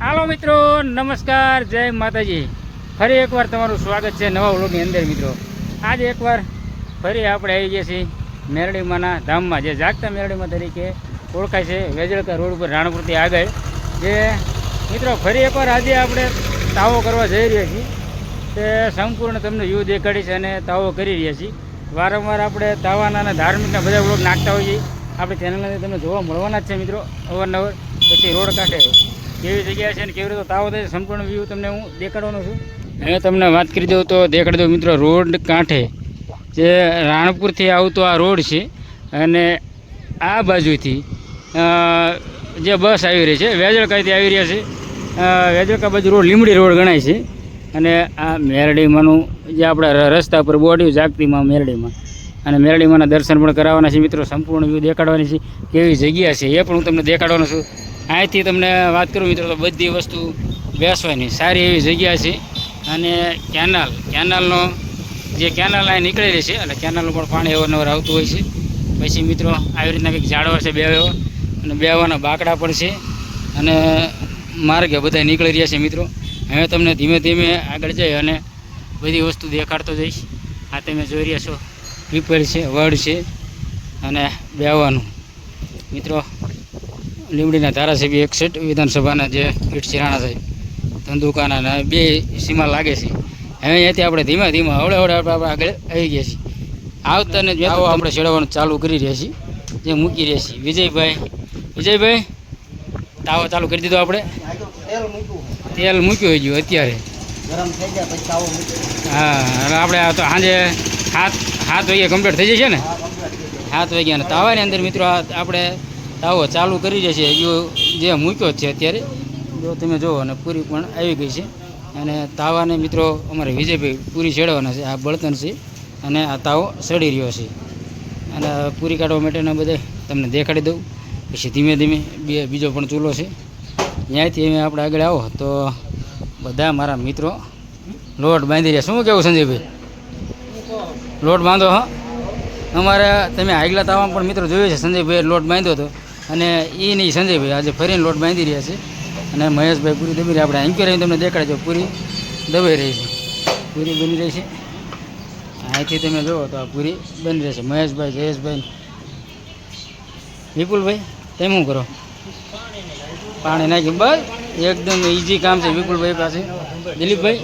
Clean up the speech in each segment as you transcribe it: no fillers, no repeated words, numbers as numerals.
હાલો મિત્રો, નમસ્કાર, જય માતાજી. ફરી એકવાર તમારું સ્વાગત છે નવા વ્લોગની અંદર. મિત્રો આજે એકવાર ફરી આપણે આવી ગયા છીએ મેરડીમાના ધામમાં, જે જાગતા મેરડીમાં તરીકે ઓળખાય છે, વેજળકા રોડ ઉપર રાણપુરથી આગળ. જે મિત્રો ફરી એકવાર આજે આપણે તાવો કરવા જઈ રહ્યા છીએ. તે સંપૂર્ણ તમને વ્યૂ દેખાડીશ અને તાવો કરી રહ્યા છીએ. વારંવાર આપણે તાવાના અને ધાર્મિકના બધા વ્લોગ નાખતા હોઈએ આપણે ચેનલને તમને જોવા મળવાના જ છે મિત્રો અવારનવાર. પછી રોડ કાંઠે કેવી જગ્યા છે અને કેવી રીતે તાવો થાય સંપૂર્ણ વ્યૂ તમને હું દેખાડવાનો છું. હવે તમને વાત કરી દઉં તો દેખાડી દઉં મિત્રો. રોડ કાંઠે જે રાણપુરથી આવતો આ રોડ છે અને આ બાજુથી જે બસ આવી રહી છે વેજળકાથી આવી રહ્યા છે. વેજળકા બાજુ રોડ લીમડી રોડ ગણાય છે. અને આ મેરડીમાંનું જે આપણા રસ્તા પર બોર્ડ જાગતીમાં મેરડીમાં, અને મેરડીમાંના દર્શન પણ કરાવવાના છે મિત્રો. સંપૂર્ણ વ્યૂ દેખાડવાની છે, કેવી જગ્યા છે એ પણ હું તમને દેખાડવાનો છું. અહીંથી તમને વાત કરું મિત્રો તો બધી વસ્તુ બેસવાની સારી એવી જગ્યા છે. અને કેનાલનો જે કેનાલ અહીં નીકળેલી છે એટલે કેનાલનું પણ પાણી અવારનવાર આવતું હોય છે. પછી મિત્રો આવી રીતના કંઈક ઝાડવા છે બેવા, અને બેવાના બાકડા પણ છે, અને માર્ગે બધા નીકળી રહ્યા છે મિત્રો. હવે તમને ધીમે ધીમે આગળ જઈ અને બધી વસ્તુ દેખાડતો જઈશ. આ તમે જોઈ રહ્યા છો પીપળ છે, વડ છે, અને બેવાનું મિત્રો. લીમડીના ધારાસભ્ય 61 વિધાનસભાના જે કીટ શિરાણા સાહેબ ધંધુકાના બે સીમા લાગે છે. હવે અહીંયાથી આપણે ધીમા ધીમા હવડે આપણે આગળ આવી ગયા છીએ. આવતાને જ આવો આપણે ચડાવવાનું ચાલુ કરી રહ્યા છીએ, જે મૂકી રહ્યા છીએ. વિજયભાઈ તાવો ચાલુ કરી દીધો આપણે. તેલ મૂક્યું ગયું અત્યારે. હા, હવે આપણે તો સાંજે 7 વાગ્યા કમ્પ્લીટ થઈ જશે ને. 7 વાગ્યા અને તાવાની અંદર મિત્રો આપણે તાવો ચાલુ કરી રહ્યા છીએ. જે મૂક્યો જ છે અત્યારે જો તમે જુઓ, અને પૂરી પણ આવી ગઈ છે. અને તાવાને મિત્રો અમારે વિજયભાઈ પૂરી ચડાવવાના છે. આ બળતણ છે અને આ તાવો સડી રહ્યો છે. અને પૂરી કાઢવા માટેના બધા તમને દેખાડી દઉં. પછી ધીમે ધીમે બીજો પણ ચૂલો છે. ત્યાંથી અમે આપણે આગળ આવો તો બધા મારા મિત્રો લોટ બાંધી રહ્યા. શું કહેવું સંજયભાઈ? લોટ બાંધો. હા, અમારે તમે આગલા તાવામાં પણ મિત્રો જોયું છે સંજયભાઈ લોટ બાંધ્યો હતો, અને એ નહીં સંજયભાઈ આજે ફરીને લોટ બાંધી રહ્યા છે. અને મહેશભાઈ પૂરી દબી રહ્યા. આપણે અહીંથી રહીને તમને દેખાડજો પૂરી દબાઈ રહી છે, પૂરી બની રહી છે. અહીંથી તમે જુઓ તો આ પૂરી બની રહી છે. મહેશભાઈ, જયેશભાઈ, વિપુલભાઈ તમે શું કરો? પાણી નાખી બસ એકદમ ઇઝી કામ છે વિપુલભાઈ પાસે. દિલીપભાઈ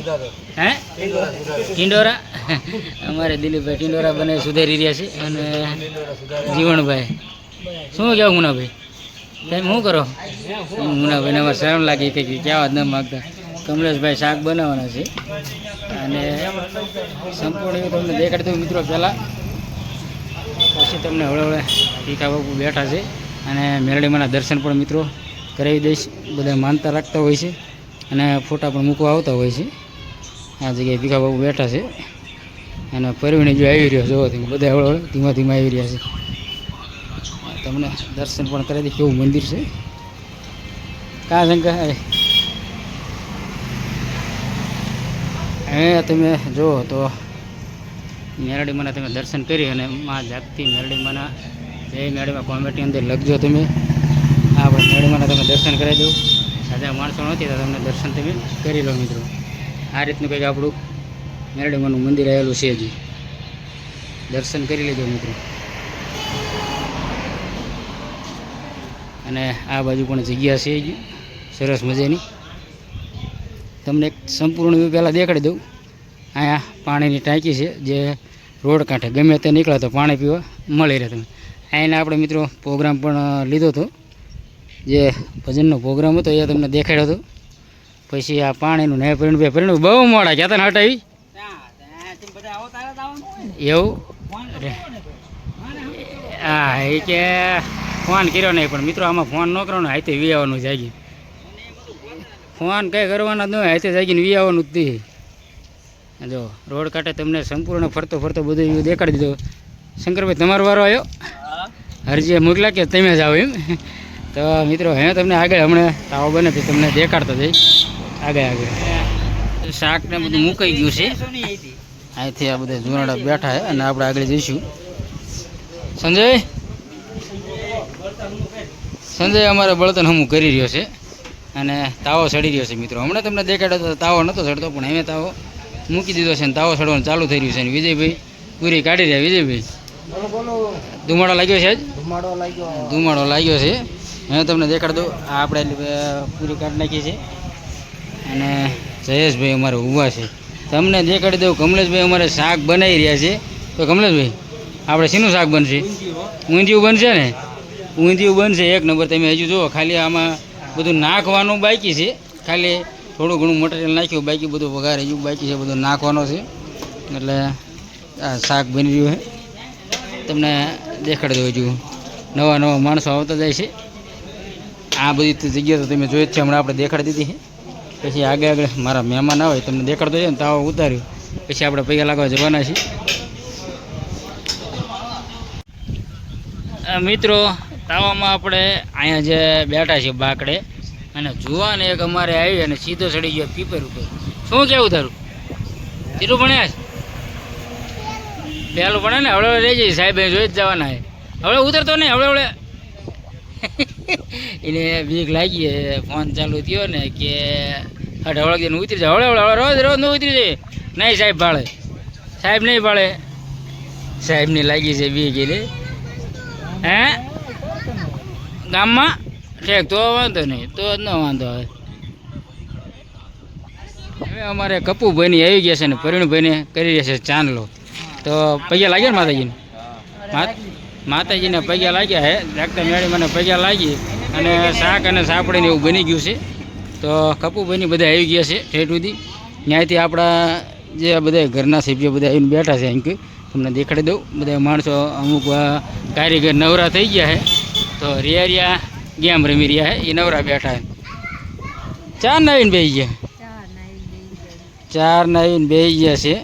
ટિંડોરા અમારે દિલીપભાઈ ટિંડોરા બને સુધારી રહ્યા છે. અને જીવણભાઈ શું કહેવું મુનાભાઈ તમે શું કરો? મુનાભાઈને અમારે શરમ લાગી કંઈક કહેવા જ ન માગતા. કમલેશભાઈ શાક બનાવવાના છે. અને સંપૂર્ણ એવું તમને દેખાડી દઉં મિત્રો પહેલાં, પછી તમને હળવે ટીકા બાપુ બેઠા છે. અને મેરડીમાંના દર્શન પણ મિત્રો કરાવી દઈશ. બધા માનતા રાખતા હોય છે અને ફોટા પણ મૂકવા આવતા હોય છે. આ જગ્યાએ ભીખા બાબુ બેઠા છે. અને પરવીણી જો આવી રહ્યો જોવો તમે, બધા હળવળ ધીમા ધીમા આવી રહ્યા છે. તમને દર્શન પણ કરાવી દઈશ. કેવું મંદિર છે કા શંકર. હવે તમે જુઓ તો મેરડીમાંના તમે દર્શન કરી અને માં જાગતી મેરડીમાંના જય મેરડીમાં કોમેન્ટની અંદર લખજો તમે. આપણે મેરડીમાંના તમે દર્શન કરાવી દઉં. સાજા માણસો નથી તો તમને દર્શન તમે કરી લો મિત્રો. આ રીતનું કંઈક આપણું મેરડીમાંનું મંદિર આવેલું છે. હજી દર્શન કરી લેજો મિત્રો. અને આ બાજુ પણ જગ્યા છે હજી સરસ મજાની. તમને એક સંપૂર્ણ વ્યૂ પહેલાં દેખાડી દઉં. અહીંયા પાણીની ટાંકી છે, જે રોડ કાંઠે ગમે તે નીકળે તો પાણી પીવા મળી રહે. તમે અહીંના આપણે મિત્રો પ્રોગ્રામ પણ લીધો હતો, જે ભજનનો પ્રોગ્રામ હતો એ તમને દેખાડ્યો હતો. પછી આ પાણીનું ને પરિણું બહુ મોડા કહેતા ને હટાવી એવું. હા, એ કે ફોન કર્યો નહીં, પણ મિત્રો આમાં ફોન ન કરવાનો, હાથે વી આવવાનું જાગી. ફોન કંઈ કરવાના જ ન હોય, હાથે જાગીને વી આવવાનું જ નથી. જો રોડ કાંઠે તમને સંપૂર્ણ ફરતો બધું દેખાડી દીધો. શંકરભાઈ તમારો વારો આવ્યો. હરજીએ મોકલા કે તમે જ આવો એમ. તો મિત્રો હવે તમને આગળ હમણાં તાવો બને તો તમને દેખાડતો જઈ આગળ. શાક ને બધું મુકાઈ ગયું છે. અહીંથી આ બધા જુનાડા બેઠા છે અને આપણે આગળ જઈશું. સંજય અમારે બળતણ હમું કરી રહ્યો છે. અને તાવો સડી રહ્યો છે મિત્રો. હમણાં તમને દેખાડ્યો તો તાવો નહોતો સડતો, પણ હવે તાવો મૂકી દીધો છે અને તાવો સડવાનું ચાલુ થઈ રહ્યું છે. અને વિજયભાઈ પૂરી કાઢી રહ્યા. વિજયભાઈ, ધુમાડો લાગ્યો છે? ધુમાડો લાગ્યો છે. હું તમને દેખાડ દઉં. આ આપણે પૂરી કાઢી નાખી છે અને જયેશભાઈ અમારે ઊભા છે. તમને દેખાડી દઉં, કમલેશભાઈ અમારે શાક બનાવી રહ્યા છે. તો કમલેશભાઈ, આપણે શેનું શાક બનશે? ઊંધિયું બનશે ને? ઊંધિયું બનશે એક નંબર. તમે હજુ જુઓ, ખાલી આમાં બધું નાખવાનું બાકી છે. ખાલી થોડું ઘણું મટીરિયલ નાખ્યું, બાકી બધું વઘારે હજુ બાકી છે, બધું નાખવાનો છે. એટલે આ શાક બની રહ્યું છે. તમને દેખાડી દઉં, હજુ નવા નવા માણસો આવતા જાય છે. આ બધી જગ્યા તો તમે જોઈ જ છે, હમણાં આપણે દેખાડી દીધી છે. પછી આગળ મારા મહેમાન આવે તમને દેખાડતો છે ને, તાવો ઉતાર્યું પછી આપણે પૈસા લાગવા જવાના છીએ. મિત્રો, તાવામાં આપણે અહીંયા જે બેઠા છીએ બાકડે, અને જુવાન એક અમારે આવી અને સીધો ચડી ગયો પીપર ઉપર. શું કેવું તારું? કેટલું ભણ્યા છે? પહેલું ભણે ને? હવડે રહી જઈએ, સાહેબ જોઈ જ જવાના. હવે ઉતરતો નહીં, હવડે એને બીક લાગી. ફોન ચાલુ થયો ને કે હવળક દઈને ઉતરી જાય. હવળે રોજ રોજ ન ઉતરી જાય. નહીં સાહેબ ભાળે, સાહેબ નહીં ભાળે. સાહેબની લાગી છે બીક. એટલે હે ગામમાં ઠેક તો વાંધો નહીં, તો જ ન વાંધો આવે. હવે અમારે કપુભાઈની આવી ગયા છે ને પરિણભાઈને કરી રહ્યા છે ચાંદલો. તો પૈયા લાગ્યા ને માતાજીને? માતાજીને પૈયા લાગ્યા હે. જાગતા મેળી મને પૈયા લાગી અને શાક અને સાપડીને એવું બની ગયું છે. તો કપુભાઈની બધા આવી ગયા છે ઠેઠ સુધી. ત્યાંથી આપણા જે બધા ઘરના સભ્યો બધા આવીને બેઠા છે. અહીં તમને દેખાડી દઉં, બધા માણસો અમુક કારીગર નવરા થઈ ગયા છે. તો રિયા ગેમ રમી રહ્યા છે, એ નવરા બેઠા છે. ચાર નાવીને બેસી ગયા, ચાર નાવીને બેસી ગયા છે.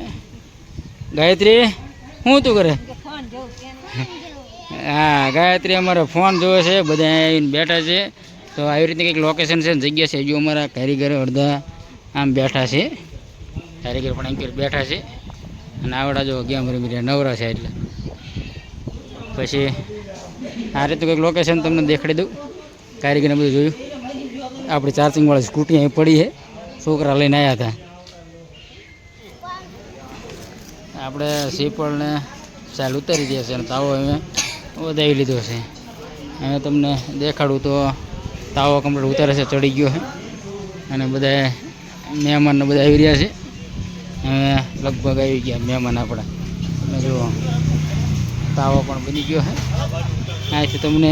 ગાયત્રી, શું તું કરે? હા, ગાયત્રી અમારે ફોન જોવે છે. બધા આવીને બેઠા છે. તો આવી રીતે કંઈક લોકેશન છે, જગ્યા છે. હજુ અમારા કારીગર અડધા આમ બેઠા છે. કારીગર પણ અહીં બેઠા છે. અને આવડા જો ગેમ રમી રહ્યા, નવરા છે. એટલે પછી આ રીતે કંઈક લોકેશન તમને દેખાડી દઉં. કારીગરને બધું જોયું. આપણી ચાર્જિંગવાળી સ્કૂટી અહીં પડી છે, છોકરા લઈને આવ્યા હતા. આપણે સીપળને ચાલ ઉતારી દે છે અને તાવો અમે વધાવી લીધો છે. હવે તમને દેખાડું તો તાવો કમ્પ્લીટ ઉતારે છે, ચડી ગયો છે. અને બધા મહેમાનને બધા આવી રહ્યા છે. હવે લગભગ આવી ગયા મહેમાન આપણા. તમે જુઓ, તાવો પણ બની ગયો છે. અહીંથી તમને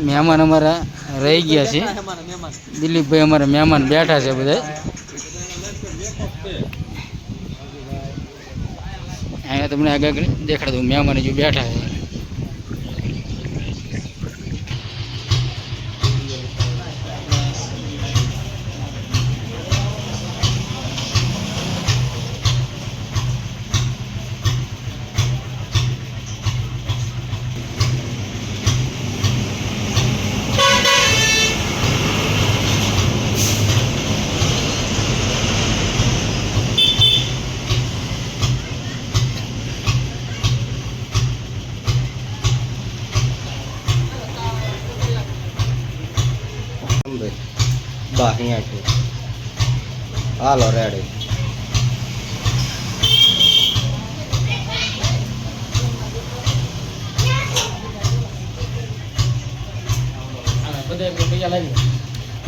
મહેમાન અમારા રહી ગયા છે. દિલીપભાઈ અમારા મહેમાન બેઠા છે બધા. અહીંયા તમને આગળ દેખાડ દઉં, મહેમાન હજુ બેઠા છે. અહીંયા છે. હાલો રેડી. બધા પૈસા લાવી